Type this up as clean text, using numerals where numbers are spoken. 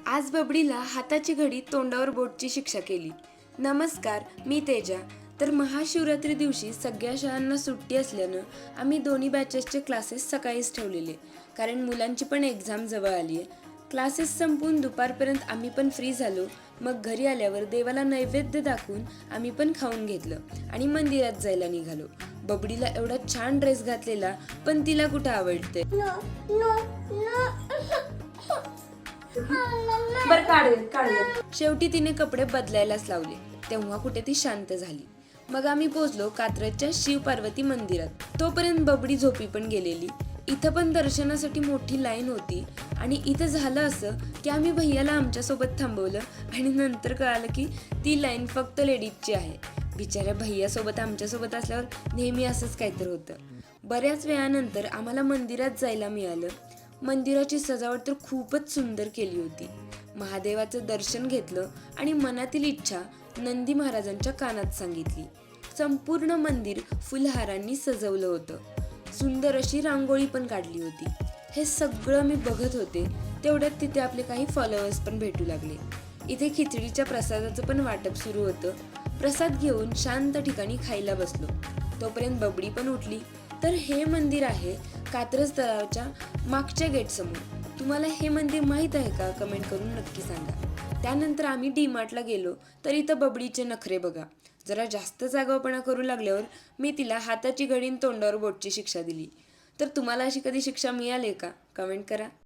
आज बबडीला हाताची घडी तोंडावर बोटची शिक्षा केली. नमस्कार, मी तेजा. तर महाशिवरात्री दिवशी सगळ्या शाळांना सुट्टी असल्यानं आम्ही दोन्ही बॅचेसचे क्लासेस सकाळीच ठेवलेले, कारण मुलांची पण एक्झाम जवळ आली आहे. क्लासेस संपून दुपारपर्यंत आम्ही पण फ्री झालो. मग घरी आल्यावर देवाला नैवेद्य दाखवून आम्ही पण खाऊन घेतलं आणि मंदिरात जायला निघालो. बबडीला एवढा छान ड्रेस घातलेला, पण तिला कुठं आवडते. शेवटी तिने कपडे बदलायलाच लावले. तेव्हा कुठे ती शांत झाली. मग आम्ही पोहोचलो कात्रजच्या शिव पार्वती मंदिरात. तोपर्यंत बबडी झोपी पण गेलेली. इथं पण दर्शनासाठी मोठी लाईन होती आणि इथं झालं असं की आम्ही भैयाला आमच्यासोबत थांबवलं आणि नंतर कळालं की ती लाईन फक्त लेडीजची आहे. बिचाऱ्या भैयासोबत आमच्यासोबत असल्यावर नेहमी असंच काहीतरी होतं. बऱ्याच वेळानंतर आम्हाला मंदिरात जायला मिळालं. मंदिराची सजावट तर खूपच सुंदर केली होती. महादेवाचं दर्शन घेतलं आणि मनातील इच्छा नंदी महाराजांच्या कानात सांगितली. संपूर्ण मंदिर फुलहारांनी सजवलं होतं. सुंदर अशी रांगोळी पण काढली होती. हे सगळं मी बघत होते तेवढ्यात तिथे आपले काही फॉलोअर्स पण भेटू लागले. इथे खिचडीच्या प्रसादाचं पण वाटप सुरू होतं. प्रसाद घेऊन शांत ठिकाणी खायला बसलो. तोपर्यंत बबडी पण उठली. तर हे मंदिर आहे कात्रज तलावाच्या मागच्या गेट समोर. तुम्हाला हे मंदिर माहीत आहे का? कमेंट करून नक्की सांगा. त्यानंतर आम्ही डीमार्टला गेलो तर इथं बबडीचे नखरे बघा. जरा जास्तच आगाऊपणा करू लागल्यावर मी तिला हाताची घडी तोंडावर बोटची शिक्षा दिली. तर तुम्हाला अशी कधी शिक्षा मिळाली का? कमेंट करा.